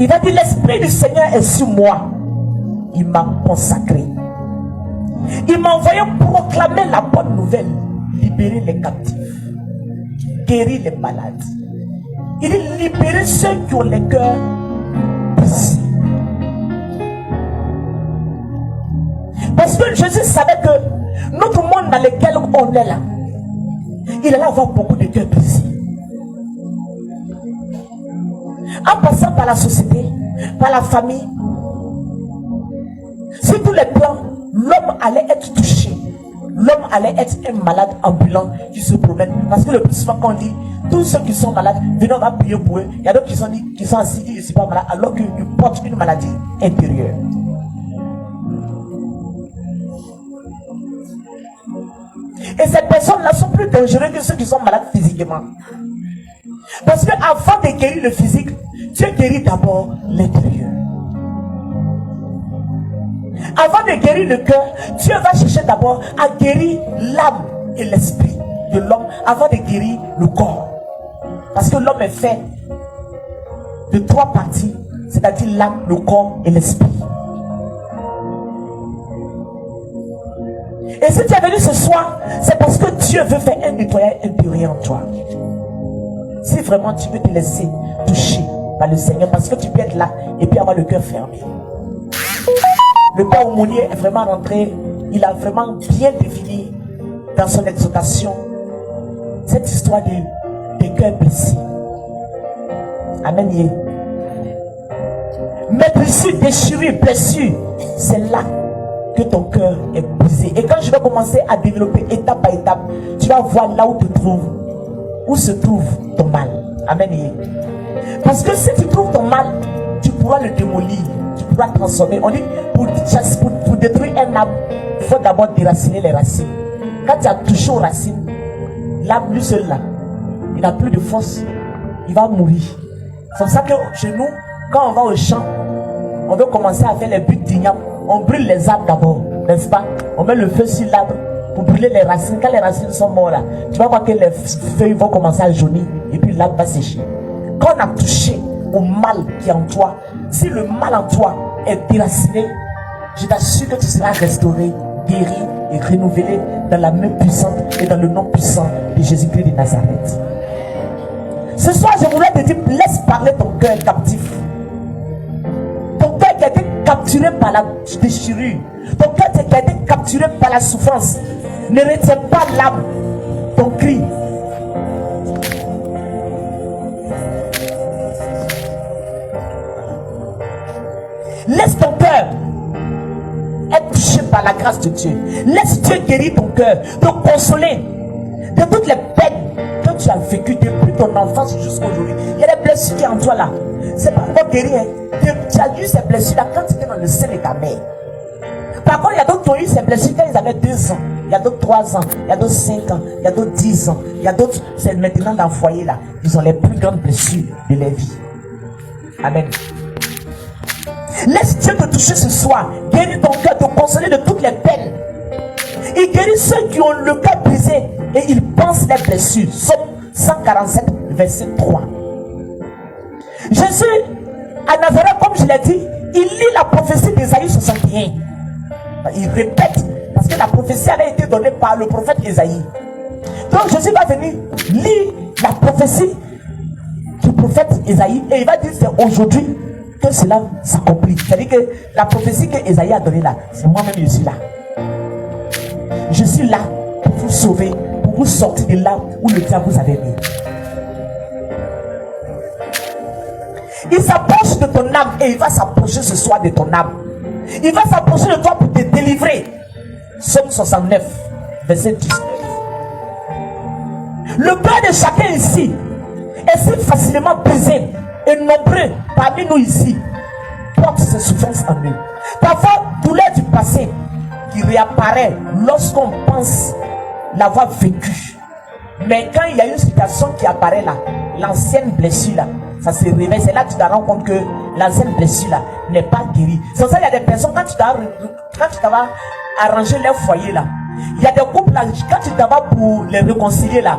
Il va dire, l'Esprit du Seigneur est sur moi. Il m'a consacré. Il m'a envoyé proclamer la bonne nouvelle, libérer les captifs, guérir les malades. Il dit, libérer ceux qui ont les cœurs brisés. Parce que Jésus savait que notre monde dans lequel on est là, il allait avoir beaucoup de cœurs brisés. En passant par la société, par la famille, sur tous les plans, l'homme allait être touché. L'homme allait être un malade ambulant qui se promène. Parce que le plus souvent quand on dit, tous ceux qui sont malades, venez on va prier pour eux. Il y a d'autres qui sont assis, qui ne sont pas malades, alors qu'ils portent une maladie intérieure. Et ces personnes-là sont plus dangereuses que ceux qui sont malades physiquement. Parce qu'avant de guérir le physique, Dieu guérit d'abord l'intérieur. Avant de guérir le cœur, Dieu va chercher d'abord à guérir l'âme et l'esprit de l'homme avant de guérir le corps. Parce que l'homme est fait de 3 parties, c'est-à-dire l'âme, le corps et l'esprit. Et si tu es venu ce soir, c'est parce que Dieu veut faire un nettoyage intérieur en toi. Si vraiment tu veux te laisser toucher par le Seigneur, parce que tu peux être là et puis avoir le cœur fermé. Le père aumônier est vraiment rentré, il a vraiment bien défini dans son exhortation cette histoire des cœurs blessés. Amen. Mais blessure, déchirure, blessure, c'est là que ton cœur est brisé. Et quand je vais commencer à développer étape par étape, tu vas voir là où se trouve ton mal. Amen. Parce que si tu trouves ton mal, tu pourras le démolir, tu pourras transformer. On dit pour détruire un arbre, il faut d'abord déraciner les racines. Quand tu as touché aux racines, l'arbre lui seul là, il n'a plus de force, il va mourir. C'est pour ça que chez nous, quand on va au champ, on veut commencer à faire les buts d'igname. On brûle les arbres d'abord, n'est-ce pas? On met le feu sur l'arbre pour brûler les racines. Quand les racines sont mortes là, tu vas voir que les feuilles vont commencer à jaunir et puis l'arbre va sécher. Quand on a touché au mal qui est en toi, si le mal en toi est déraciné, je t'assure que tu seras restauré, guéri et renouvelé dans la main puissante et dans le nom puissant de Jésus-Christ de Nazareth. Ce soir, je voudrais te dire, laisse parler ton cœur captif. Ton cœur qui a été capturé par la déchirure, ton cœur qui a été capturé par la souffrance, ne retiens pas l'âme, ton cri. Laisse ton cœur être touché par la grâce de Dieu. Laisse Dieu guérir ton cœur, te consoler de toutes les peines que tu as vécues depuis ton enfance jusqu'à aujourd'hui. Il y a des blessures qui sont en toi là. C'est pas pour guérir. Tu as eu ces blessures là quand tu étais dans le sein de ta mère. Par contre, il y a d'autres qui ont eu ces blessures quand ils avaient 2 ans. Il y a d'autres 3 ans. Il y a d'autres 5 ans. Il y a d'autres 10 ans. Il y a d'autres, c'est maintenant dans le foyer là. Ils ont les plus grandes blessures de leur vie. Amen. Laisse Dieu te toucher ce soir. Guéris ton cœur, te consoler de toutes les peines. Il guérit ceux qui ont le cœur brisé et ils pensent les blessures. Somme 147, verset 3. Jésus, à Nazareth, comme je l'ai dit, il lit la prophétie d'Ésaïe 61. Il répète, parce que la prophétie avait été donnée par le prophète Ésaïe. Donc Jésus va venir lire la prophétie du prophète Ésaïe et il va dire c'est aujourd'hui que cela s'accomplit. C'est-à-dire que la prophétie que Ésaïe a donnée là, c'est moi-même je suis là. Je suis là pour vous sauver, pour vous sortir de là où le diable vous avait mis. Il s'approche de ton âme et il va s'approcher ce soir de ton âme. Il va s'approcher de toi pour te délivrer. Psaume 69, verset 19. Le cœur de chacun ici est si facilement brisé et nombreux parmi nous ici portent ces souffrances en eux. Parfois, douleur du passé qui réapparaît lorsqu'on pense l'avoir vécu. Mais quand il y a une situation qui apparaît là, l'ancienne blessure là, ça se réveille. C'est là que tu te rends compte que l'ancienne blessure là n'est pas guérie. C'est pour ça qu'il y a des personnes, quand tu t'as arrangé leur foyer là, il y a des couples là, quand tu t'en vas pour les réconcilier là,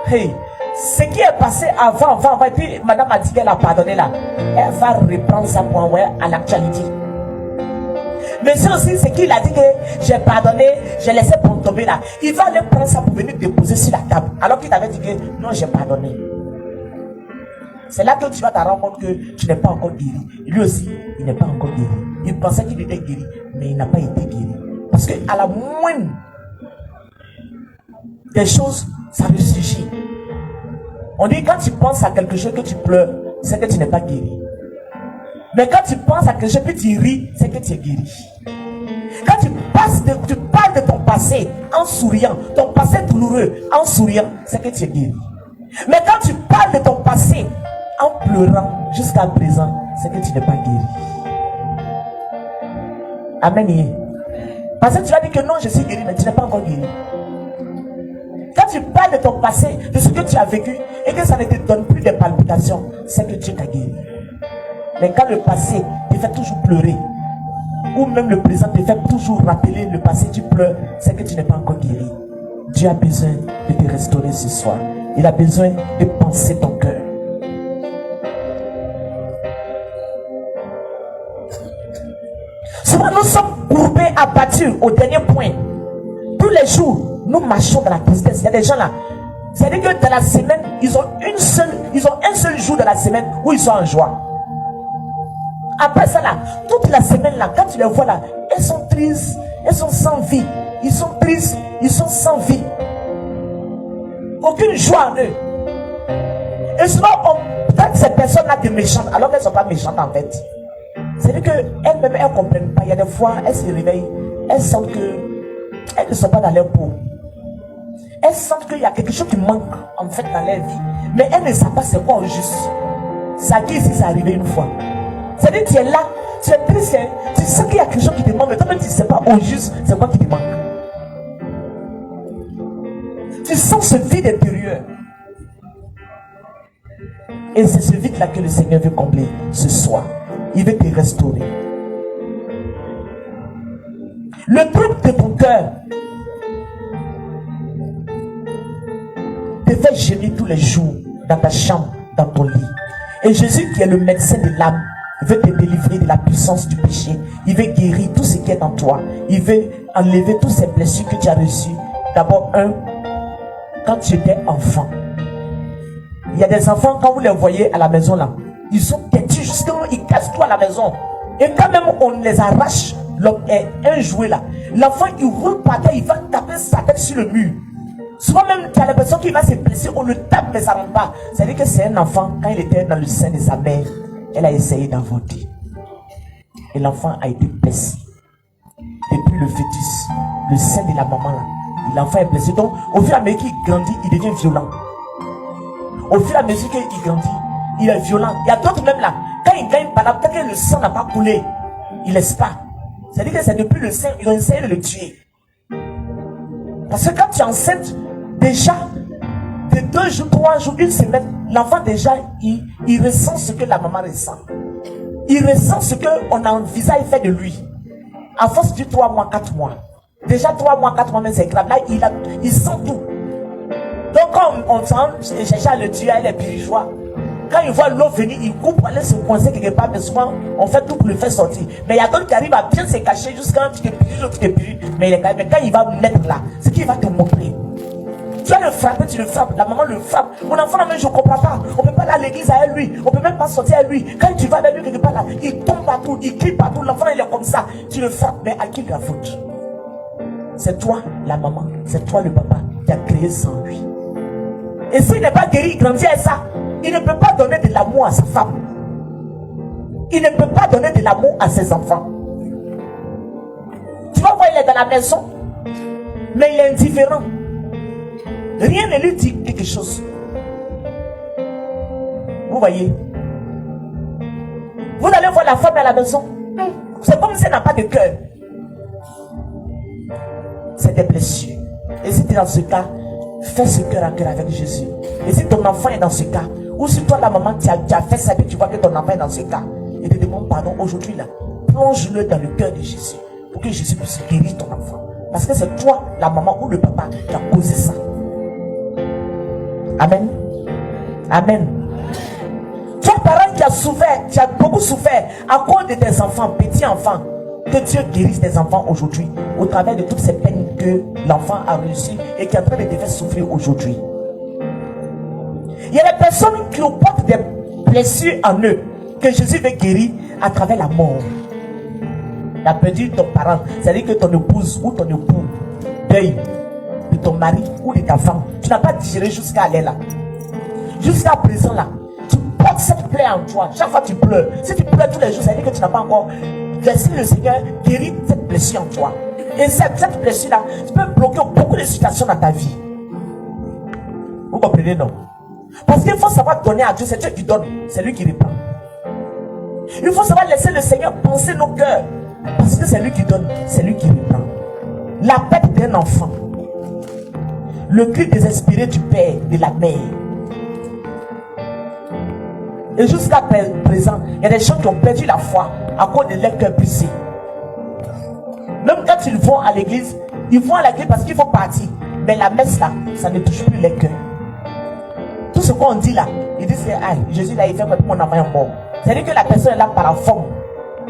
hey, Ce qui est passé avant, et puis madame a dit qu'elle a pardonné là, elle va reprendre ça pour envoyer à l'actualité. Mais c'est aussi ce qu'il a dit que j'ai pardonné, j'ai laissé pour tomber là. Il va aller prendre ça pour venir déposer sur la table. Alors qu'il t'avait dit que non, j'ai pardonné. C'est là que tu vas te rendre compte que tu n'es pas encore guéri. Lui aussi, il n'est pas encore guéri. Il pensait qu'il était guéri, mais il n'a pas été guéri. Parce qu'à la moindre des choses, ça ressurgit. On dit quand tu penses à quelque chose que tu pleures, c'est que tu n'es pas guéri. Mais quand tu penses à quelque chose que tu ris, c'est que tu es guéri. Quand tu parles de ton passé en souriant, ton passé douloureux en souriant, c'est que tu es guéri. Mais quand tu parles de ton passé en pleurant jusqu'à présent, c'est que tu n'es pas guéri. Amen. Parce que tu vas dire que non, je suis guéri, mais tu n'es pas encore guéri. Quand tu parles de ton passé, de ce que tu as vécu, et que ça ne te donne plus de palpitations, c'est que Dieu t'a guéri. Mais quand le passé te fait toujours pleurer, ou même le présent te fait toujours rappeler le passé, tu pleures, c'est que tu n'es pas encore guéri. Dieu a besoin de te restaurer ce soir. Il a besoin de penser ton cœur. Souvent nous sommes courbés, abattus au dernier point. Tous les jours, nous marchons dans la tristesse. Il y a des gens là. C'est-à-dire que dans la semaine, ils ont un seul jour de la semaine où ils sont en joie. Après ça là, toute la semaine là, quand tu les vois là, elles sont tristes, elles sont sans vie. Ils sont tristes, ils sont sans vie. Aucune joie en eux. Et souvent, on traite ces personnes-là de méchantes, alors qu'elles ne sont pas méchantes en fait. C'est-à-dire qu'elles-mêmes, elles ne comprennent pas. Il y a des fois, elles se réveillent, elles sentent qu'elles ne sont pas dans leur peau. Elles sentent qu'il y a quelque chose qui manque en fait dans leur vie. Mais elles ne savent pas c'est quoi au juste. Ça qui ici, c'est arrivé une fois. C'est-à-dire que tu es là, tu es triste, tu sens qu'il y a quelque chose qui te manque, mais toi-même tu ne sais pas au juste c'est quoi qui te manque. Tu sens ce vide intérieur. Et c'est ce vide-là que le Seigneur veut combler ce soir. Il veut te restaurer. Le trouble de ton cœur te fait gémir tous les jours dans ta chambre, dans ton lit. Et Jésus, qui est le médecin de l'âme, veut te délivrer de la puissance du péché. Il veut guérir tout ce qui est en toi. Il veut enlever toutes ces blessures que tu as reçues. D'abord, quand tu étais enfant. Il y a des enfants, quand vous les voyez à la maison là, ils sont têtus, justement, ils cassent tout à la maison. Et quand même on les arrache, un jouet là, l'enfant il roule par terre, il va taper sa tête sur le mur. Souvent même, tu as l'impression qu'il va se blesser, on le tape, mais ça ne rentre pas. C'est-à-dire que c'est un enfant, quand il était dans le sein de sa mère, elle a essayé d'avorter. Et l'enfant a été blessé. Depuis le fœtus, le sein de la maman là, l'enfant est blessé. Donc, au fur et à mesure qu'il grandit, il devient violent. Au fur et à mesure qu'il grandit, il est violent. Il y a d'autres même là, quand il gagne par là, peut-être que le sang n'a pas coulé, il laisse pas. C'est-à-dire que c'est depuis le sein, ils ont essayé de le tuer. Parce que quand tu es enceinte, déjà, de 2 jours, 3 jours, 1 semaine, l'enfant déjà, il ressent ce que la maman ressent. Il ressent ce qu'on a envisagé faire de lui. À force de 3 mois, 4 mois. Déjà 3 mois, 4 mois, mais c'est grave. Là, il sent tout. Donc quand on cherche à le tuer, elle est villageois. Quand il voit l'eau venir, il coupe pour aller se coincer quelque part, mais souvent on fait tout pour le faire sortir. Mais il y a d'autres qui arrivent à bien se cacher jusqu'à un petit peu, mais quand il va mettre là, c'est qu'il va te montrer. Tu vas le frapper, tu le frappes, la maman le frappe. Mon enfant, là, même, je ne comprends pas. On ne peut pas aller à l'église avec lui, on ne peut même pas sortir avec lui. Quand tu vas avec lui quelque part là, il tombe partout, il crie partout, l'enfant il est comme ça. Tu le frappes, mais à qui la faute? C'est toi la maman, c'est toi le papa qui a créé sans lui. Et s'il n'est pas guéri, il grandit avec ça. Il ne peut pas donner de l'amour à sa femme. Il ne peut pas donner de l'amour à ses enfants. Tu vas voir, il est dans la maison, mais il est indifférent. Rien ne lui dit quelque chose. Vous voyez? Vous allez voir la femme à la maison. C'est comme si elle n'a pas de cœur. C'est des blessures. Et si tu es dans ce cas, fais ce cœur à cœur avec Jésus. Et si ton enfant est dans ce cas, ou si toi la maman tu as fait ça et tu vois que ton enfant est dans ce cas, et te demande pardon aujourd'hui là, plonge-le dans le cœur de Jésus pour que Jésus puisse guérir ton enfant. Parce que c'est toi la maman ou le papa qui a causé ça. Amen. Amen. Toi, parent qui a souffert, tu as beaucoup souffert à cause de tes enfants, petits enfants, que Dieu guérisse tes enfants aujourd'hui au travers de toutes ces peines que l'enfant a reçues et qui est en train de te faire souffrir aujourd'hui. Il y a des personnes qui portent des blessures en eux que Jésus veut guérir à travers la mort. Tu as perdu ton parent, c'est-à-dire que ton épouse ou ton époux deuil de ton mari ou de ta femme. Tu n'as pas digéré jusqu'à aller là. Jusqu'à présent là, tu portes cette plaie en toi. Chaque fois tu pleures. Si tu pleures tous les jours, ça veut dire que tu n'as pas encore laissé le Seigneur guérir cette blessure en toi. Et cette blessure là, tu peux bloquer beaucoup de situations dans ta vie. Vous comprenez, non? Parce qu'il faut savoir donner à Dieu. C'est Dieu qui donne, c'est lui qui reprend. Il faut savoir laisser le Seigneur penser nos cœurs. Parce que c'est lui qui donne, c'est lui qui reprend. La perte d'un enfant, le cri désespéré du père, de la mère. Et jusqu'à présent, il y a des gens qui ont perdu la foi à cause de leur cœur brisé. Même quand ils vont à l'église, ils vont à l'église parce qu'il faut partir. Mais la messe là, ça ne touche plus les cœurs. Tout ce qu'on dit là, ils disent que Jésus là, il fait que mon enfant est mort. C'est-à-dire que la personne est là par la forme,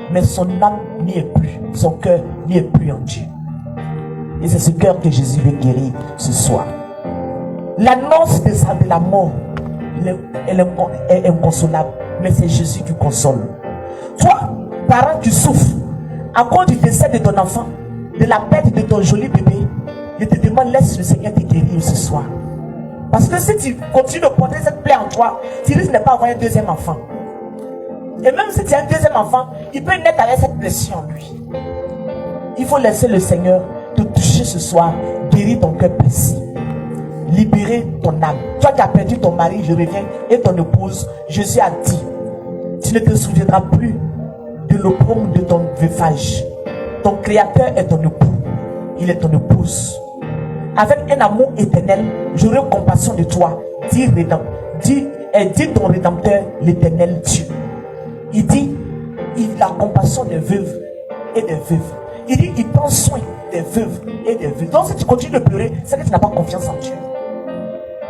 mais son âme n'y est plus, son cœur n'y est plus en Dieu. Et c'est ce cœur que Jésus veut guérir ce soir. L'annonce de la mort, elle est inconsolable, mais c'est Jésus qui console. Toi, parent, tu souffres à cause du décès de ton enfant, de la perte de ton joli bébé. Je te demande, laisse le Seigneur te guérir ce soir. Parce que si tu continues de porter cette plaie en toi, tu risques de ne pas avoir un deuxième enfant. Et même si tu as un deuxième enfant, il peut naître avec cette blessure en lui. Il faut laisser le Seigneur te toucher ce soir, guérir ton cœur blessé, libérer ton âme. Toi qui as perdu ton mari, je reviens, et ton épouse, Jésus a dit, tu ne te souviendras plus de l'opprobre de ton veuvage. Ton créateur est ton époux, il est ton épouse. Avec un amour éternel, j'aurai compassion de toi, dit ton Rédempteur, l'éternel Dieu. Il dit, il a compassion des veuves et des veuves. Il dit, il prend soin des veuves et des veuves. Donc si tu continues de pleurer, c'est que tu n'as pas confiance en Dieu.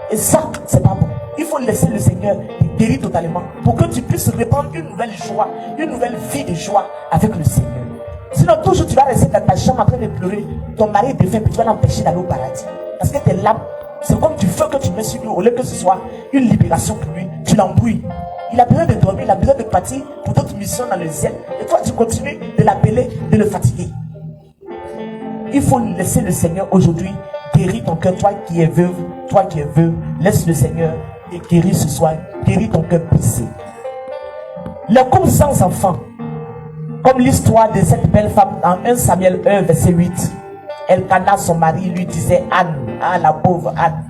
Et ça, c'est pas bon. Il faut laisser le Seigneur te guérir totalement pour que tu puisses répandre une nouvelle joie, une nouvelle vie de joie avec le Seigneur. Sinon, toujours tu vas rester dans ta chambre en train de pleurer. Ton mari est défunt, puis tu vas l'empêcher d'aller au paradis. Parce que tes larmes, c'est comme du feu que tu mets sur lui. Au lieu que ce soit une libération pour lui, tu l'embrouilles. Il a besoin de dormir, il a besoin de partir pour d'autres missions dans le ciel. Et toi, tu continues de l'appeler, de le fatiguer. Il faut laisser le Seigneur aujourd'hui guérir ton cœur. Toi qui es veuve, toi qui es veuve, laisse le Seigneur te guérir ce soir. Guéris ton cœur brisé. Le couple sans enfant, comme l'histoire de cette belle femme dans 1 Samuel 1, verset 8. Elkana, son mari, lui disait Anne, la pauvre Anne.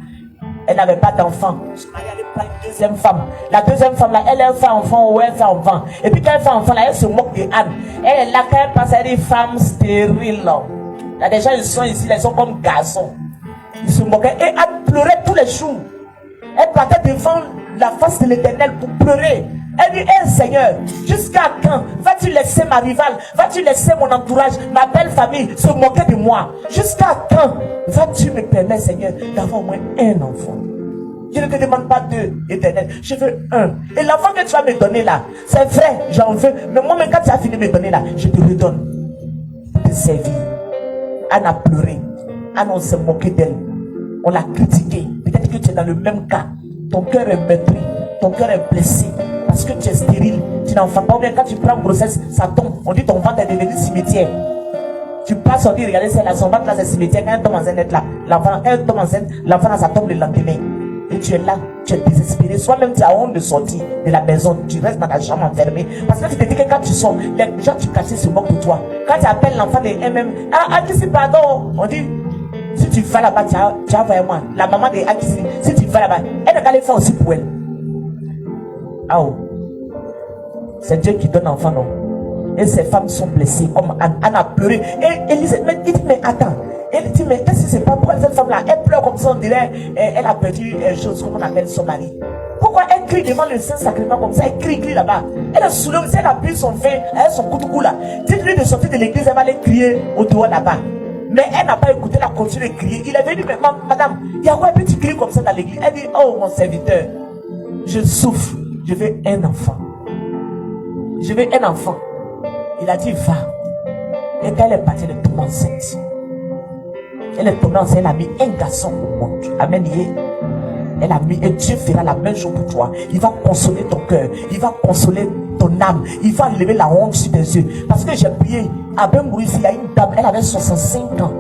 Elle n'avait pas d'enfant. Son mari allait prendre une deuxième femme. La deuxième femme, là, elle fait enfant ou elle fait enfant. Et puis quand elle fait enfant, là, elle se moque de Anne. Elle est là, quand elle passe, elle est femme stérile. Il y a des gens, ils sont ici, ils sont comme garçons. Ils se moquaient. Et Anne pleurait tous les jours. Elle partait devant la face de l'Éternel pour pleurer. Elle dit, hey Seigneur, jusqu'à quand vas-tu laisser ma rivale, vas-tu laisser mon entourage, ma belle famille se moquer de moi? Jusqu'à quand vas-tu me permettre, Seigneur, d'avoir au moins un enfant? Je ne te demande pas deux, Éternel, je veux un. Et l'enfant que tu vas me donner là, c'est vrai, j'en veux. Mais moi-même, quand tu as fini de me donner là, je te redonne. Pour te servir. Anne a pleuré. Anne, on s'est moqué d'elle. On l'a critiquée. Peut-être que tu es dans le même cas. Ton cœur est meurtri. Ton cœur est blessé. Parce que tu es stérile, tu n'enfantes pas. Ou bien quand tu prends grossesse, ça tombe. On dit ton ventre est devenu cimetière. Tu passes, on dit, regardez, c'est là, son ventre là, c'est cimetière. Quand elle tombe enceinte, là, l'enfant, elle tombe enceinte, l'enfant là, ça tombe le lendemain. Et tu es là, tu es désespéré. Soit-même tu as honte de sortir de la maison, tu restes dans ta chambre enfermée. Parce que tu te dis que quand tu sors, les gens tu caches se moquent de toi. Quand tu appelles l'enfant de MM, Akisi, pardon, on dit, si tu vas là-bas, tu as vraiment, la maman de Akisi, si tu vas là-bas, elle n'a qu'à le faire aussi pour elle. Ah oh. C'est Dieu qui donne enfant, non? Et ces femmes sont blessées, comme Anne. Anne a pleuré. Et Elisabeth dit, mais attends. Elle dit, mais qu'est-ce que c'est pas? Pourquoi cette femme-là, elle pleure comme ça, on dirait, elle a perdu une chose, comme on appelle son mari. Pourquoi elle crie devant le Saint-Sacrement comme ça? Elle crie là-bas. Elle est saoulée, elle a pris son fin, elle a son couteau là. Dites-lui de sortir de l'église, elle va aller crier au dehors là-bas. Mais elle n'a pas écouté, elle a continué de crier. Il est venu, mais madame, il y a quoi un petit cri comme ça dans l'église? Elle dit, oh mon serviteur. Je souffre. Je veux un enfant. Je veux un enfant. Il a dit, va. Et quand elle est partie, elle est tombée enceinte. Elle est tombée enceinte, elle a mis un garçon au monde. Amen. Elle a mis, et Dieu fera la même chose pour toi. Il va consoler ton cœur. Il va consoler ton âme. Il va lever la honte sur tes yeux. Parce que j'ai prié. À Bengourizi, il y a une dame, elle avait 65 ans.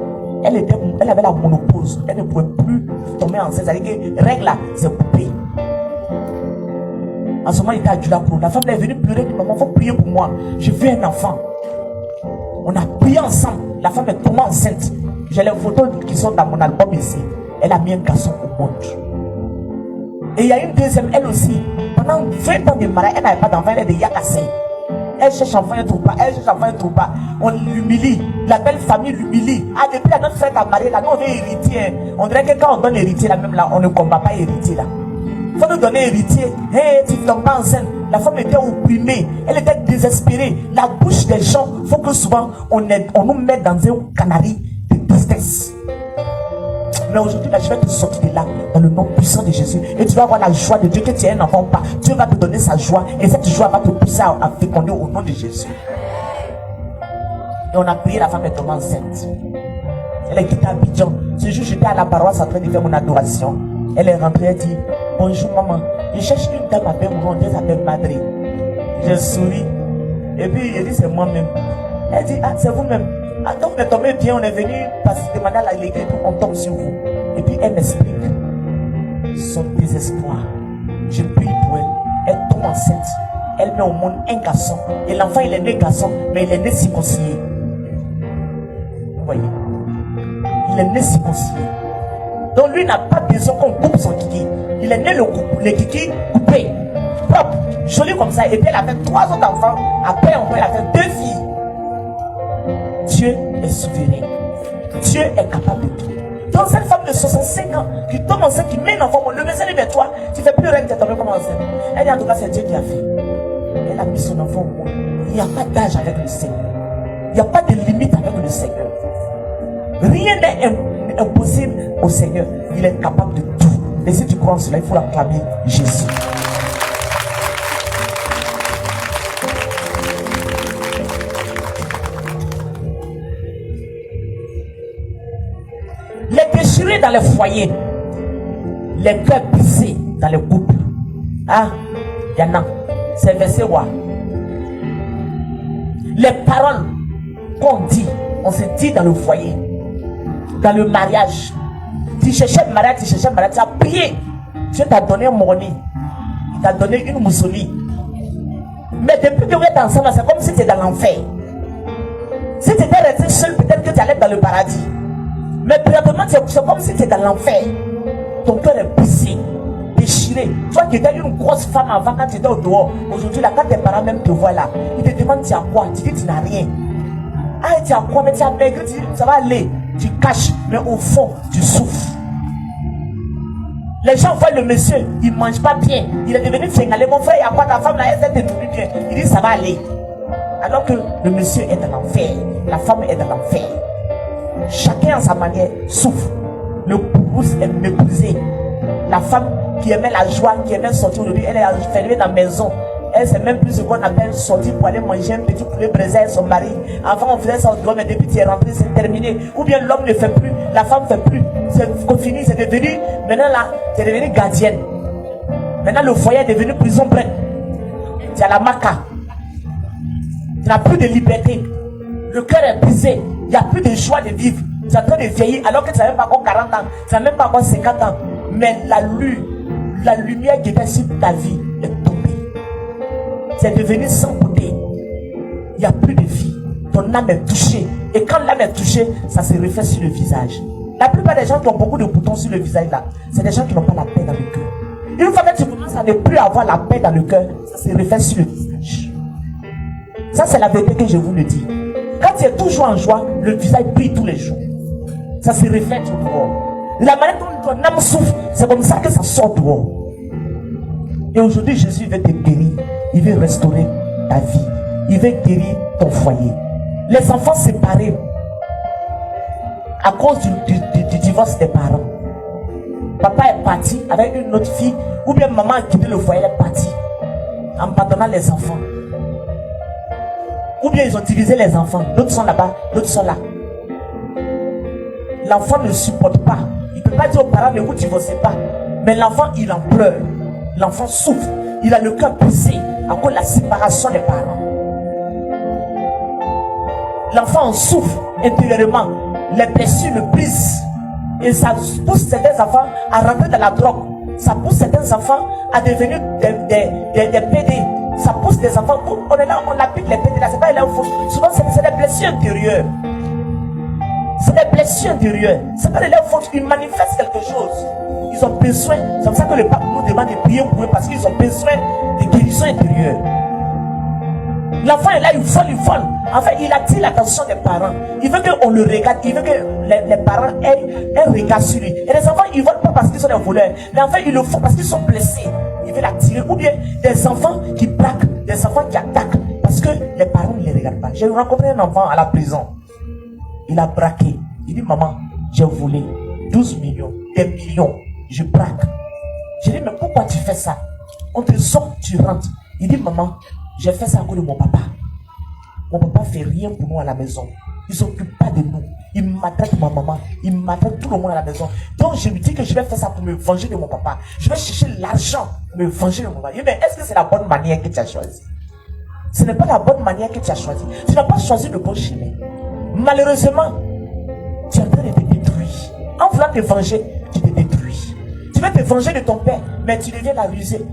Elle avait la monopause. Elle ne pouvait plus tomber enceinte. C'est-à-dire que règle là, c'est coupé. En ce moment, il était à Dulapo. La femme est venue pleurer. Elle dit, maman, il faut prier pour moi. Je veux un enfant. On a prié ensemble. La femme est tombée enceinte. J'ai les photos qui sont dans mon album ici. Elle a mis un garçon au monde. Et il y a une deuxième, elle aussi. Pendant 20 ans de mariage, elle n'avait pas d'enfant. Elle est de Yakassé. Elle cherche enfant, elle ne trouve pas. Elle cherche enfant, elle ne trouve pas. On l'humilie. La belle famille l'humilie. Ah, depuis là, notre frère a marié. Là, nous, on veut héritier. Hein. On dirait que quand on donne héritier, là, même là, on ne combat pas héritier, là. Il faut nous donner héritier. Hey, tu ne tombes pas enceinte. La femme était opprimée. Elle était désespérée. La bouche des gens, il faut que souvent, on nous mette dans un canari de tristesse. Mais aujourd'hui, là, je vais te sortir de là, dans le nom puissant de Jésus. Et tu vas avoir la joie de Dieu, que tu es un enfant ou pas. Dieu va te donner sa joie. Et cette joie va te pousser à féconder au nom de Jésus. Et on a prié, la femme est tombée enceinte. Elle est quittée à Abidjan. Ce jour, j'étais à la paroisse en train de faire mon adoration. Elle est rentrée, elle dit, bonjour maman. Je cherche une dame à Bengourou, elle s'appelle Madré. Je souris. Et puis, elle dit, c'est moi-même. Elle dit, ah, c'est vous-même. Ah, donc, on est tombé bien, on est venu demander à l'église, on tombe sur vous. Et puis, elle m'explique son désespoir. Je prie pour elle. Elle tombe enceinte. Elle met au monde un garçon. Et l'enfant, il est né garçon, mais il est né circoncisé. Vous voyez? Il est né circoncisé. Donc, lui n'a pas besoin qu'on coupe son kiki. Il est né le kiki coupé. Propre, joli comme ça. Et puis, elle a fait 3 autres enfants. Après, elle a fait 2 filles. Dieu est souverain. Dieu est capable de tout. Donc cette femme de 65 ans qui tombe enceinte, qui met un enfant, le médecin dit, mais toi, tu fais plus rien que tu es tombé comme enceinte. Elle dit, en tout cas, c'est Dieu qui a fait. Elle a mis son enfant au monde. Il n'y a pas d'âge avec le Seigneur. Il n'y a pas de limite avec le Seigneur. Rien n'est impossible au Seigneur. Il est capable de tout. Et si tu crois en cela, il faut acclamer Jésus. Les déchirés dans les foyers, les cœurs brisés dans les couples. Ah, il y en a. C'est verset quoi? Les paroles qu'on dit, on se dit dans le foyer, dans le mariage. Tu cherchais le mariage, tu as prié. Dieu t'a donné un morni, il t'a donné une moussolie. Mais depuis que vous êtes ensemble, c'est comme si tu étais dans l'enfer. Si tu étais resté seul, peut-être que tu allais dans le paradis. Mais présentement, c'est comme si tu étais dans l'enfer. Ton cœur est brisé, déchiré. Toi qui étais une grosse femme avant, quand tu étais au dehors, aujourd'hui, là, quand tes parents même te voient là, ils te demandent tu as quoi? Tu dis tu n'as rien. Ah, tu as quoi? Mais tu as maigri, tu dis ça va aller. Tu caches, mais au fond, tu souffres. Les gens voient le monsieur, il ne mange pas bien. Il est devenu sénégalais. Mon frère, il y a quoi? Ta femme là, elle s'est détruite bien. Il dit ça va aller. Alors que le monsieur est dans l'enfer. La femme est dans l'enfer. Chacun à sa manière souffre. Le pouce est méprisé. La femme qui aimait la joie, qui aimait sortir aujourd'hui, elle est enfermée dans la maison. Elle sait même plus ce qu'on appelle sortir pour aller manger un petit poulet braisé avec son mari. Avant on faisait ça au doigt, mais depuis tu es rentré, c'est terminé. Ou bien l'homme ne fait plus, la femme ne fait plus. C'est fini, c'est devenu. Maintenant là, tu es devenu gardienne. Maintenant le foyer est devenu prison pleine. Tu as la maca. Tu n'as plus de liberté. Le cœur est brisé. Il n'y a plus de joie de vivre. Tu es en train de vieillir alors que tu n'as même pas encore 40 ans. Tu n'as même pas encore 50 ans. Mais la lumière qui était sur ta vie est tombée. C'est devenu sans beauté. Il n'y a plus de vie. Ton âme est touchée. Et quand l'âme est touchée, ça se reflète sur le visage. La plupart des gens qui ont beaucoup de boutons sur le visage là, c'est des gens qui n'ont pas la paix dans le cœur. Une fois que tu commences à ne plus avoir la paix dans le cœur, ça se reflète sur le visage. Ça, c'est la vérité que je vous le dis. Quand tu es toujours en joie, le visage brille tous les jours. Ça se reflète au dehors. La manière dont ton âme souffre, c'est comme ça que ça sort dehors. Et aujourd'hui, Jésus veut te guérir. Il veut restaurer ta vie. Il veut guérir ton foyer. Les enfants séparés à cause du divorce des parents. papa est parti avec une autre fille, ou bien maman a quitté le foyer, elle est partie, en abandonnant les enfants. Ou bien ils ont divisé les enfants, d'autres sont là-bas, d'autres sont là. L'enfant ne supporte pas. Il ne peut pas dire aux parents, ne vous divorcez pas. Mais l'enfant, il en pleure. L'enfant souffre. Il a le cœur brisé à cause de la séparation des parents. L'enfant en souffre intérieurement. Les blessures le brisent. Et ça pousse certains enfants à rentrer dans la drogue. Ça pousse certains enfants à devenir des PD. Ça pousse des enfants. On est là, on applique les PD là. C'est pas là où faut. Souvent, c'est des blessures intérieures. C'est des blessures intérieures. C'est pas de leur faute. Ils manifestent quelque chose. Ils ont besoin. C'est pour ça que le pape nous demande de prier pour eux, parce qu'ils ont besoin de guérison intérieure. L'enfant est là, il vole. En fait, il attire l'attention des parents. Il veut qu'on le regarde. Il veut que les parents aient un regard sur lui. Et les enfants, ils ne volent pas parce qu'ils sont des voleurs. Mais en fait, ils le font parce qu'ils sont blessés. Ils veulent attirer. Ou bien des enfants qui braquent, des enfants qui attaquent. Parce que les parents ne les regardent pas. J'ai rencontré un enfant à la prison. Il a braqué. Il dit, maman, j'ai volé 12 millions, des millions. Je braque. J'ai dit, mais pourquoi tu fais ça? On te sort, tu rentres. Il dit, maman, j'ai fait ça à cause de mon papa. Mon papa fait rien pour nous à la maison. Il ne s'occupe pas de nous. Il maltraite ma maman. Il maltraite tout le monde à la maison. Donc je lui dis que je vais faire ça pour me venger de mon papa. Je vais chercher l'argent pour me venger de mon papa. Il dit, mais est-ce que c'est la bonne manière que tu as choisie? Ce n'est pas la bonne manière que tu as choisie. Tu n'as pas choisi le bon chemin. Malheureusement, tu es en train de te détruire. En voulant te venger, tu te détruis. Tu veux te venger de ton père, mais tu deviens la rusée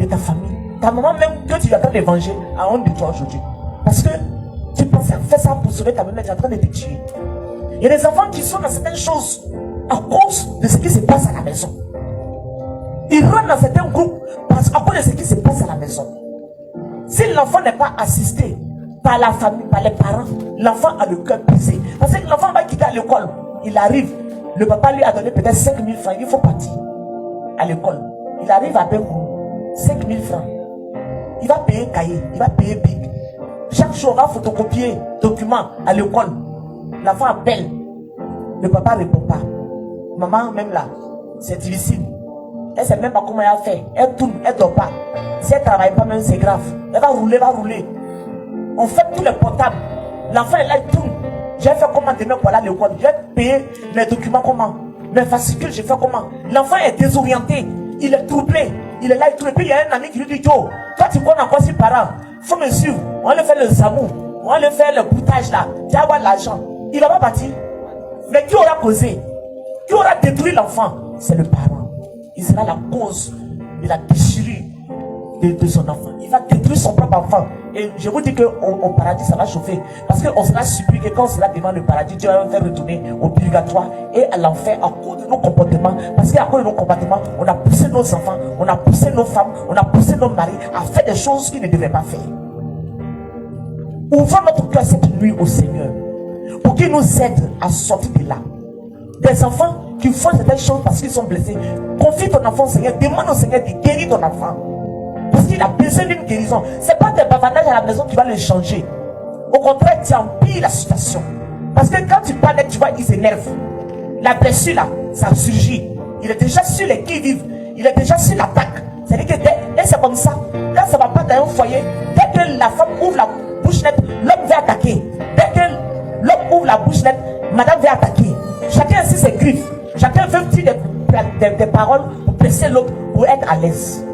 de ta famille. Ta maman même que tu es en train de venger a honte de toi aujourd'hui. Parce que tu pensais faire ça pour sauver ta maman, tu es en train de te tuer. Il y a des enfants qui sont dans certaines choses à cause de ce qui se passe à la maison. Ils rentrent dans certains groupes à cause de ce qui se passe à la maison. Si l'enfant n'est pas assisté par la famille, par les parents, l'enfant a le cœur brisé. Parce que l'enfant va quitter à l'école. Il arrive, le papa lui a donné peut-être 5 000 francs. Il faut partir à l'école. Il arrive avec 5 000 francs. Il va payer cahier, il va payer bic. Chaque jour, on va photocopier documents à l'école. L'enfant appelle. Le papa ne répond pas. Maman, même là, c'est difficile. Elle ne sait même pas comment elle a fait. Elle tourne, elle ne dort pas. Si elle ne travaille pas, même c'est grave. Elle va rouler. On fait tous les portables. L'enfant est là, il tourne. Je vais faire comment demain pour aller à l'école? Je vais payer mes documents comment? Mes fascicules, je fais comment? L'enfant est désorienté. Il est troublé. Il est là, il trouve. Et puis il y a un ami qui lui dit, yo, toi tu connais quoi si parents? Faut me suivre. On va le faire le zamou. On va le faire le boutage là. Tu vas avoir l'argent. Il va pas partir. Mais qui aura causé? Qui aura détruit l'enfant? C'est le parent. Il sera la cause de la déchirure de son enfant. Il va détruire son propre enfant. Et je vous dis qu'au paradis, ça va chauffer. Parce qu'on sera surpris que quand on sera devant le paradis, Dieu va nous faire retourner au purgatoire et à l'enfer à cause de nos comportements. Parce qu'à cause de nos comportements, on a poussé nos enfants, on a poussé nos femmes, on a poussé nos maris à faire des choses qu'ils ne devaient pas faire. Ouvrons notre cœur cette nuit au Seigneur pour qu'il nous aide à sortir de là. Des enfants qui font certaines choses parce qu'ils sont blessés. Confie ton enfant au Seigneur, demande au Seigneur de guérir ton enfant. Parce qu'il a besoin d'une guérison. Ce n'est pas tes bavardages à la maison qui va le changer. Au contraire, tu empires la situation. Parce que quand tu parles, tu vois, il s'énerve. La blessure là, ça surgit. Il est déjà sur les qui-vivent. Il est déjà sur l'attaque. C'est-à-dire que c'est comme ça. Quand ça ne va pas dans un foyer, dès que la femme ouvre la bouche nette, l'homme va attaquer. Dès que l'homme ouvre la bouche nette, madame va attaquer. Chacun a ses griffes. Chacun veut dire des paroles pour presser l'autre, pour être à l'aise.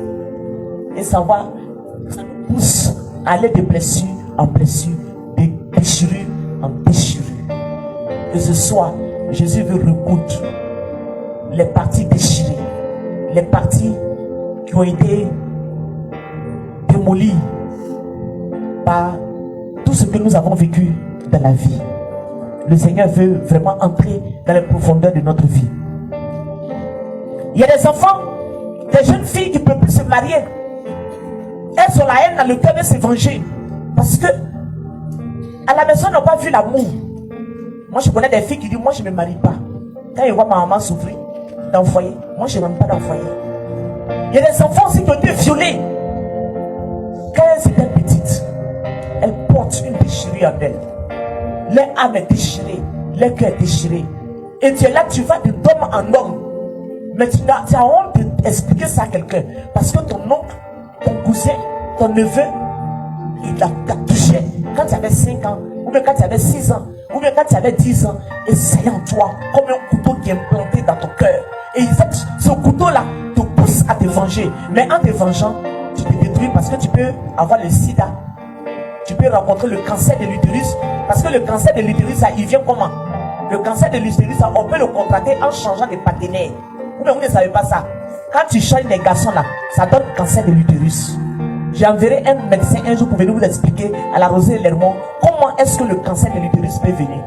Et ça nous pousse à aller de blessure en blessure, de déchirure en déchirure. Et ce soir, Jésus veut recoudre les parties déchirées, les parties qui ont été démolies par tout ce que nous avons vécu dans la vie. Le Seigneur veut vraiment entrer dans les profondeurs de notre vie. Il y a des enfants, des jeunes filles qui ne peuvent plus se marier. Elles ont la haine dans le cœur de se venger. Parce que à la maison, elles n'ont pas vu l'amour. Moi, je connais des filles qui disent, moi, je ne me marie pas. Quand ils voient ma maman souffrir dans le foyer, moi, je ne m'aime pas dans le foyer. Il y a des enfants aussi qui ont été violés. Quand elles étaient petites, elles portent une déchirure en elles. Leur âme est déchirée, leur cœur est déchiré. Et tu es là, tu vas de d'homme en homme. Mais tu as honte d'expliquer ça à quelqu'un. Parce que ton oncle, ton cousin, ton neveu, il t'a touché quand tu avais 5 ans, ou bien quand tu avais 6 ans, ou bien quand tu avais 10 ans, et ça y est en toi, comme un couteau qui est implanté dans ton cœur. Et ce couteau-là te pousse à te venger. Mais en te vengeant, tu te détruis parce que tu peux avoir le sida. Tu peux rencontrer le cancer de l'utérus. Parce que le cancer de l'utérus, il vient comment? Le cancer de l'utérus, on peut le contracter en changeant de partenaire. Vous ne savez pas ça. Quand tu changes les garçons là, ça donne cancer de l'utérus. J'enverrai un médecin un jour pour venir vous expliquer à la Rosée Lermont comment est-ce que le cancer de l'utérus peut venir.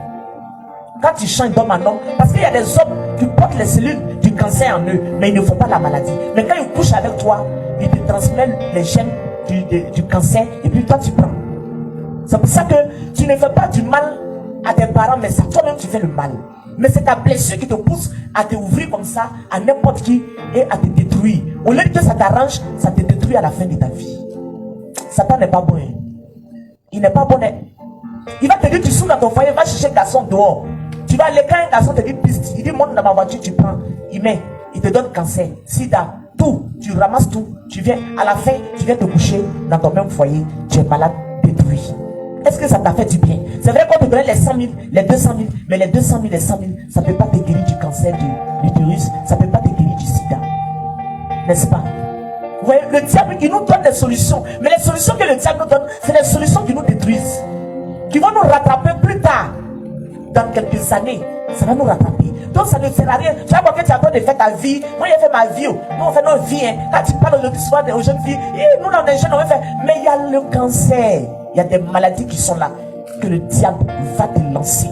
Quand tu changes d'homme en homme, parce qu'il y a des hommes qui portent les cellules du cancer en eux, mais ils ne font pas la maladie. Mais quand ils couchent avec toi, ils te transmettent les gènes du cancer et puis toi tu prends. C'est pour ça que tu ne fais pas du mal à tes parents, mais c'est toi-même tu fais le mal. Mais c'est ta blessure qui te pousse à te ouvrir comme ça à n'importe qui et à te détruire. Au lieu que ça t'arrange, ça te détruit à la fin de ta vie. Satan n'est pas bon. Hein. Il n'est pas bon. Hein. Il va te dire, tu souffres dans ton foyer, va chercher un garçon dehors. Tu vas aller quand un garçon te dit piste, il dit monte dans ma voiture, tu prends, il met, il te donne cancer, sida, tout, tu ramasses tout, tu viens, à la fin, tu viens te coucher dans ton même foyer, tu es malade, détruit. Est-ce que ça t'a fait du bien? C'est vrai qu'on te donnait les 100 000, les 200 000, mais les 200 000, les 100 000, ça ne peut pas te guérir du cancer de l'utérus, ça ne peut pas te guérir du sida. N'est-ce pas? Vous voyez, le diable, il nous donne des solutions, mais les solutions que le diable nous donne, c'est les solutions qui nous détruisent, qui vont nous rattraper plus tard. Dans quelques années, ça va nous rattraper. Donc ça ne sert à rien. Tu vois, quand tu as en train de faire ta vie, moi j'ai fait ma vie, nous on fait notre vie. Hein. Quand tu parles aujourd'hui soir aux jeunes filles, nous on est jeunes, on va faire. Mais il y a le cancer, il y a des maladies qui sont là, que le diable va te lancer.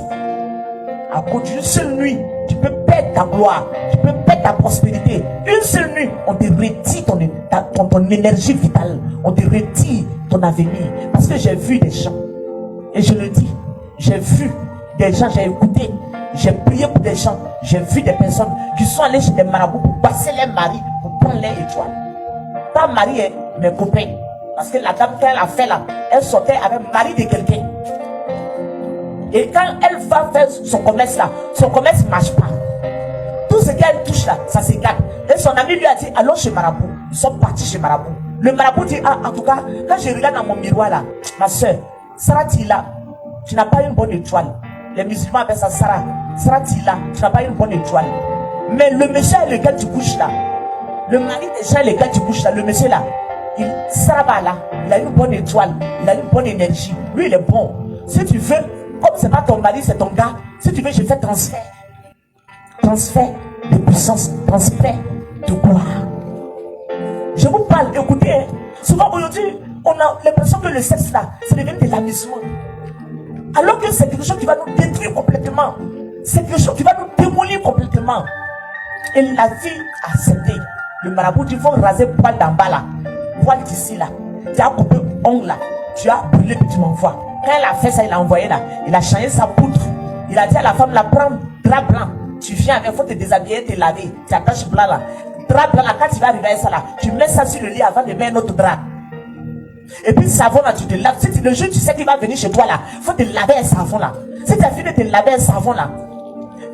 À cause d'une seule nuit, tu peux perdre ta gloire, tu peux perdre ta prospérité. Une seule nuit, on te retire ton énergie vitale, on te retire ton avenir. Parce que j'ai vu des gens, et je le dis, j'ai vu des gens, j'ai écouté, j'ai prié pour des gens, j'ai vu des personnes qui sont allées chez des marabouts pour passer les maris, pour prendre les étoiles. Pas mari, hein, mais copains. Parce que la dame, quand elle a fait là, elle sortait avec le mari de quelqu'un. Et quand elle va faire son commerce là, son commerce ne marche pas. Tout ce qu'elle touche là, ça s'égale. Et son ami lui a dit, allons chez Marabout. Ils sont partis chez Marabout. Le Marabout dit, ah, en tout cas, quand je regarde dans mon miroir là, ma soeur, Sarah Tila, tu n'as pas une bonne étoile. Les musulmans appellent ça Sarah. Sarah Tila, tu n'as pas une bonne étoile. Mais le monsieur avec lequel tu couches là, le mari des gens avec lequel tu couches là, le monsieur là, Sarah là, il a une bonne étoile, il a une bonne énergie. Lui, il est bon. Si tu veux, comme c'est pas ton mari, c'est ton gars, si tu veux, je fais transfert. Transfert de puissance, transfert de gloire. Je vous parle, écoutez, hein. Souvent aujourd'hui, on a l'impression que le sexe là, c'est devenu de l'amusement. Alors que c'est quelque chose qui va nous détruire complètement. C'est quelque chose qui va nous démolir complètement. Et la vie a cédé. Le marabout dit, il faut raser poil d'en bas là. Poil d'ici là. Tu as coupé ongle là. Tu as brûlé que tu m'envoies. Quand elle a fait ça, il a envoyé là. Il a changé sa poudre. Il a dit à la femme là, prends drap blanc. Tu viens avec, il faut te déshabiller, te laver. Tu attaches blanc là. Drap blanc là, quand tu vas arriver à ça là, tu mets ça sur le lit avant de mettre un autre drap. Et puis le savon là, tu te laves. Si le jour tu sais qu'il va venir chez toi là, il faut te laver un savon là. Si tu as fini de te laver un savon là,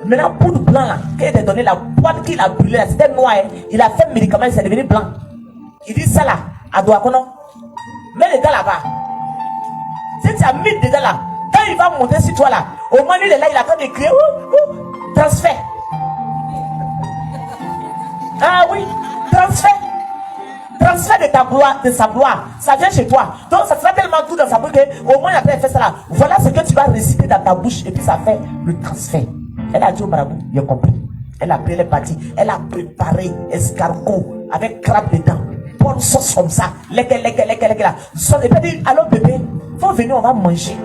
maintenant poudre blanc là, qu'il t'a donné la pointe qu'il a brûlé là, c'était noir. Hein. Il a fait un médicament, c'est devenu blanc. Il dit ça là, à Douakono, mets le gars là-bas. Si tu as mis dedans là, quand il va monter sur toi là, au moins lui il est là, il a quand de crier, transfert. Ah oui, transfert. Transfert de ta gloire, de sa gloire, ça vient chez toi. Donc ça sera tellement tout dans sa bouche qu'au moins après elle fait ça là. Voilà ce que tu vas réciter dans ta bouche et puis ça fait le transfert. Elle a dit au marabout, il a compris. Elle a pris les parties, elle a préparé escargot avec crabe dedans. Bonne sauce comme ça. Et puis elle dit, alors bébé, faut venir, on va manger.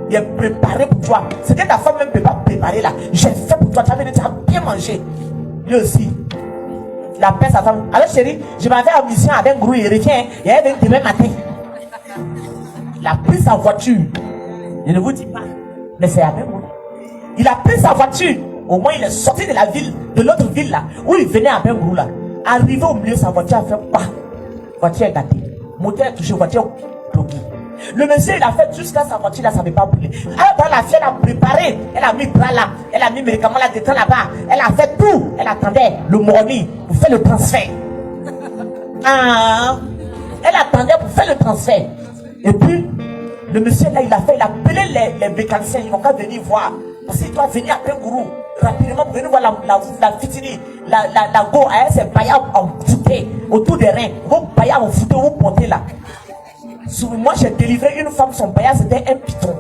Il est préparé pour toi. Ce que ta femme même ne peut pas préparer là. J'ai fait pour toi, tu as bien mangé. Lui aussi. La paix sa femme. Alors chérie, je m'avais en mission avec un gros héritier et elle est demain matin. Il a pris sa voiture. Je ne vous dis pas. Mais c'est avec moi. Il a pris sa voiture. Au moins il est sorti de la ville, de l'autre ville là, où il venait avec un gros là. Arrivé au milieu, sa voiture a fait quoi? Voiture est gâtée. Moteur est touché, voiture bloquée. Le monsieur, il a fait jusqu'à sa voiture, là, ça ne veut pas brûler. Alors, la fille, elle a préparé, elle a mis bras là, elle a mis médicaments là, dedans là-bas, elle a fait tout. Elle attendait le morning pour faire le transfert. Ah, elle attendait pour faire le transfert. Et puis, le monsieur là, il a appelé les mécaniciens, ils vont pas venir voir. Parce qu'il doit venir après Gourou, rapidement pour venir voir la fitini, la go, ses paillards en fouté, autour des reins. Vos paillards en fouté, vous portez là. Moi, j'ai délivré une femme, son paillard, c'était un python.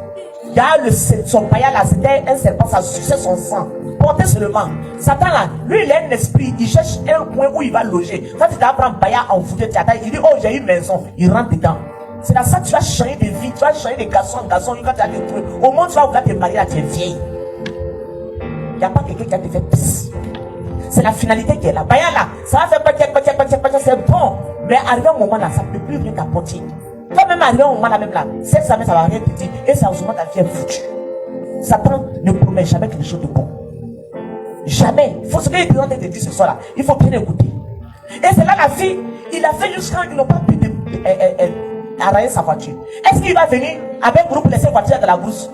Son paillard là, c'était un serpent, ça suçait son sang. Portez seulement. Satan là, lui, il a un esprit, il cherche un point où il va loger. Quand tu dois prendre un paillard en fouté, il dit, oh, j'ai une maison. Il rentre dedans. C'est là ça que tu vas changer de vie, tu vas changer de garçon en garçon. Quand tu as des trucs, au moins tu vas vouloir te marier là, tu es vieille. Il n'y a pas quelqu'un qui a te fait pisse. C'est la finalité qui est là. Paillard là, ça va faire pas, c'est bon. Mais arrivé un moment là, ça ne peut plus rien t'apporter. Toi même arrivé un moment là, même là, cette semaine ça va rien te dire. Et sérieusement ta vie est foutue. Satan ne promet jamais quelque chose de bon. Jamais. Il faut ce qu'il est en train de te dire ce soir là. Il faut bien écouter. Et c'est là la fille, il a fait jusqu'à ils n'ont pas pu arranger sa voiture. Est-ce qu'il va venir avec un groupe laisser la voiture dans la brousse?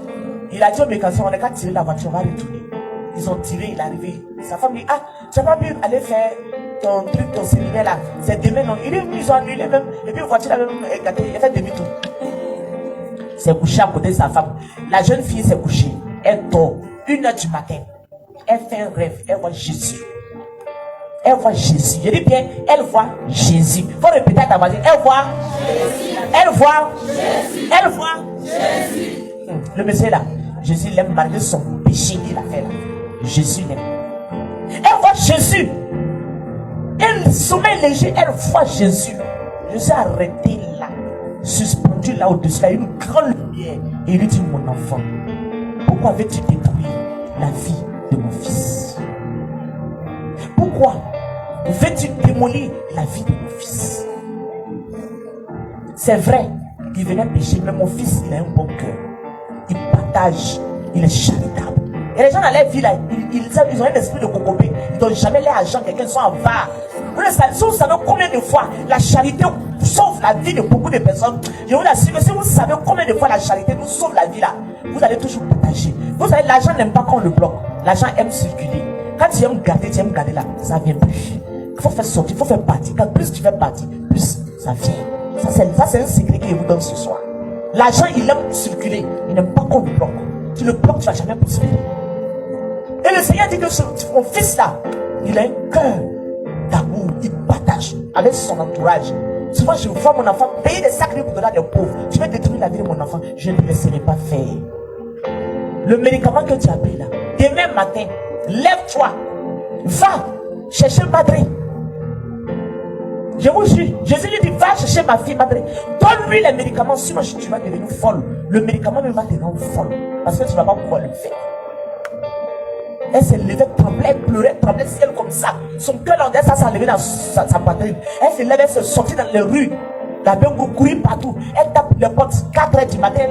Il a dit au mécanicien, on n'a qu'à tirer la voiture, on va retourner. Ils ont tiré, il est arrivé. Sa femme dit, ah, tu n'as pas pu aller faire ton truc, ton séminaire là. C'est demain, non. Ils ont annulé même. Et puis la voiture a même éclaté, il a fait demi-tour. C'est couché à côté de sa femme. La jeune fille s'est couchée. Elle dort. 1h du matin. Elle fait un rêve. Elle voit Jésus. Elle voit Jésus. Je dis bien, elle voit Jésus. Il faut répéter à ta voisine. Elle voit Jésus. Elle voit Jésus. Elle voit Jésus. Le monsieur là, Jésus l'aime malgré son péché qu'il a fait là. Jésus l'aime. Elle voit Jésus. Elle sommeil léger, elle voit Jésus. Je suis arrêté là, suspendu là au-dessus, là, une grande lumière. Et il lui dit, mon enfant, pourquoi veux-tu détruire la vie de mon fils? Pourquoi veux-tu démolir la vie de mon fils? C'est vrai qu'il venait pécher, mais mon fils, il a un bon cœur. Il partage, il est charitable. Et les gens dans leur vie là, ils ont un esprit de cocopé. Ils ne donnent jamais leur argent, quelqu'un soit en va. Vous savez combien de fois la charité sauve la vie de beaucoup de personnes. Je vous assure que si vous savez combien de fois la charité nous sauve la vie là, vous allez toujours partager. Vous savez, l'argent n'aime pas qu'on le bloque. L'argent aime circuler. Quand tu aimes garder là, ça vient plus. Il faut faire sortir, il faut faire partie. Quand plus tu fais partie, plus ça vient. Ça c'est un secret qu'il vous donne ce soir. L'argent, il aime circuler. Il n'aime pas qu'on le bloque. Tu le bloques, tu ne vas jamais prospérer. Et le Seigneur dit que mon fils là, il a un cœur d'amour, il partage avec son entourage. Souvent je vois mon enfant payer des sacrifices pour donner à des pauvres. Tu veux détruire la vie de mon enfant, je ne le laisserai pas faire. Le médicament que tu as pris là, demain matin, lève-toi, va chercher Madré. Je vous jure, Jésus lui dit, va chercher ma fille Madré. Donne-lui les médicaments, sinon tu vas devenir folle. Le médicament même va te rendre folle, parce que tu ne vas pas pouvoir le faire. Elle s'est levée, tremblait, pleurait, tremblait ciel comme ça. Son cœur en ça s'est levé dans sa poitrine. Elle s'est levée, elle s'est sortie dans les rues. La belle courir partout. Elle tape les portes 4h du matin.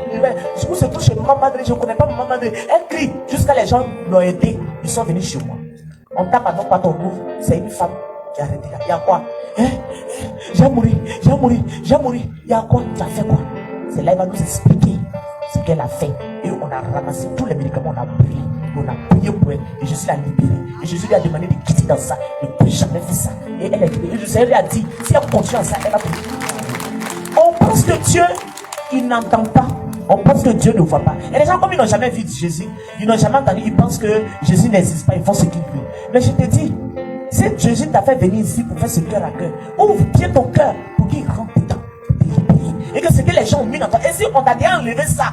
Je vous se touche chez Maman Madré, je ne connais pas Maman Madré. Elle crie jusqu'à les gens l'ont aidé. Ils sont venus chez moi. On tape à ton pas ton ouvre. C'est une femme qui a arrêté là. Il y a quoi? J'ai mouru. Il y a quoi? Tu as fait quoi? C'est là, il va nous expliquer ce qu'elle a fait. Et on a ramassé tous les médicaments, on a pris. On a prié pour elle et Jésus l'a libérée. Et Jésus lui a demandé de quitter dans ça. Il ne peut jamais faire ça. Et elle est libérée. Le Seigneur lui a dit, si elle continue dans ça, elle va prier. On pense que Dieu, il n'entend pas. On pense que Dieu ne voit pas. Et les gens, comme ils n'ont jamais vu Jésus, ils n'ont jamais entendu, ils pensent que Jésus n'existe pas, ils font ce qu'ils veulent. Mais je te dis, si Jésus t'a fait venir ici pour faire ce cœur à cœur, ouvre bien ton cœur pour qu'il rentre dedans, pour te libérer. Et que ce que les gens ont mis dans toi, et si on t'a déjà enlevé ça,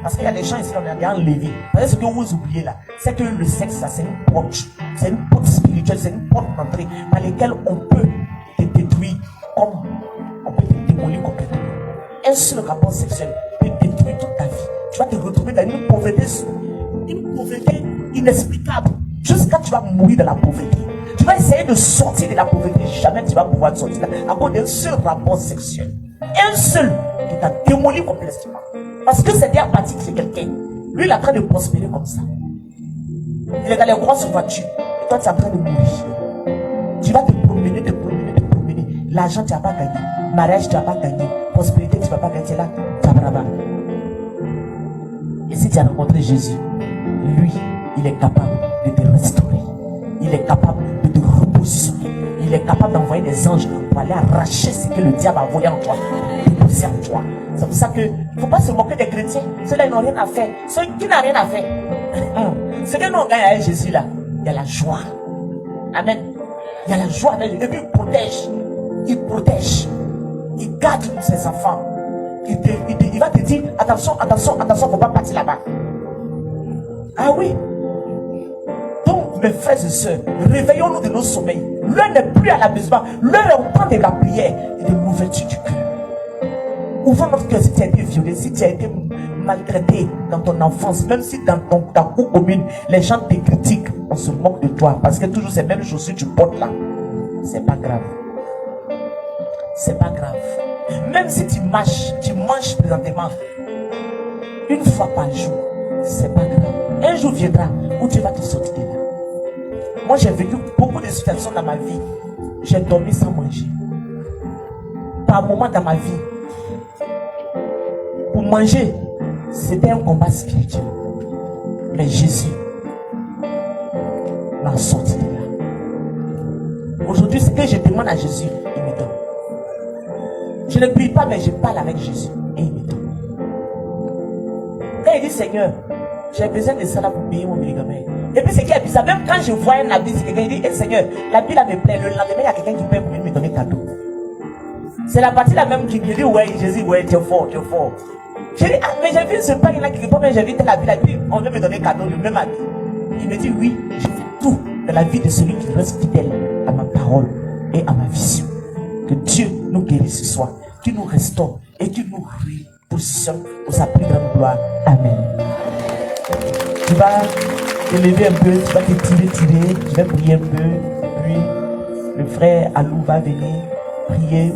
parce qu'il y a des gens ici, on a déjà enlevé. Parce que ce que vous oubliez là, c'est que le sexe, ça, c'est une porte. C'est une porte spirituelle, c'est une porte d'entrée par laquelle on peut te détruire comme on peut te démolir complètement. Un seul rapport sexuel peut détruire toute ta vie. Tu vas te retrouver dans une pauvreté inexplicable. Jusqu'à tu vas mourir de la pauvreté. Tu vas essayer de sortir de la pauvreté. Jamais tu vas pouvoir sortir là à cause d'un seul rapport sexuel. Un seul qui t'a démoli complètement. Parce que c'est bien pratique chez quelqu'un. Lui, il est en train de prospérer comme ça. Il est dans les grosses voitures. Et toi, tu es en train de mourir. Tu vas te promener, te promener, te promener. L'argent, tu n'as pas gagné. Mariage, tu n'as pas gagné. Prospérité, tu ne vas pas gagner. Là, tu Et si tu as rencontré Jésus, lui, il est capable de te restaurer. Il est capable de te repositionner. Il est capable d'envoyer des anges pour aller arracher ce que le diable a envoyé en toi, déposer en toi. C'est pour ça qu'il ne faut pas se moquer des chrétiens. Ceux-là, ils n'ont rien à faire. Ceux qui n'ont rien à faire. Ceux qui n'ont rien avec Jésus, là, il y a la joie. Amen. Il y a la joie. Et puis, il protège. Il protège. Il garde ses enfants. Il va te dire, attention, attention, attention, il ne faut pas partir là-bas. Ah oui. Donc, mes frères et sœurs, réveillons-nous de nos sommeils. L'heure n'est plus à l'amusement. L'heure est au temps de la prière et de l'ouverture du cœur. Ouvrons notre cœur si tu as été violé, si tu as été maltraité dans ton enfance, même si dans ta cour commune, les gens te critiquent, on se moque de toi parce que toujours ces mêmes chaussures tu portes là. C'est pas grave. C'est pas grave. Même si tu manges présentement une fois par jour, c'est pas grave. Un jour viendra où tu vas te sortir de là. Moi, j'ai vécu beaucoup de situations dans ma vie. J'ai dormi sans manger. Par moment dans ma vie, pour manger, c'était un combat spirituel. Mais Jésus m'a sorti de là. Aujourd'hui, ce que je demande à Jésus, il me donne. Je ne prie pas, mais je parle avec Jésus et il me donne. Quand il dit Seigneur, j'ai besoin de ça là pour payer mon médicament. Et puis ce qui est bizarre, même quand je vois un habit, c'est quelqu'un qui dit hey, Seigneur, l'habit là me plaît. Le lendemain, il y a quelqu'un qui paye pour me donner cadeau. C'est la partie là même qui dit ouais, Jésus, ouais, tu es fort, tu es fort. J'ai dit, ah, mais j'ai vu ce pain là quelque part, mais j'ai vu tel habit là, puis on veut me donner cadeau, le même habit. Il me dit oui, je fais tout dans la vie de celui qui reste fidèle à ma parole et à ma vision. Que Dieu nous guérisse ce soir, qu'il nous restaure et qu'il nous repositionne pour sa plus grande gloire. Amen. Tu vas te lever un peu, tu vas te tirer, tu vas prier un peu, puis le frère Alou va venir prier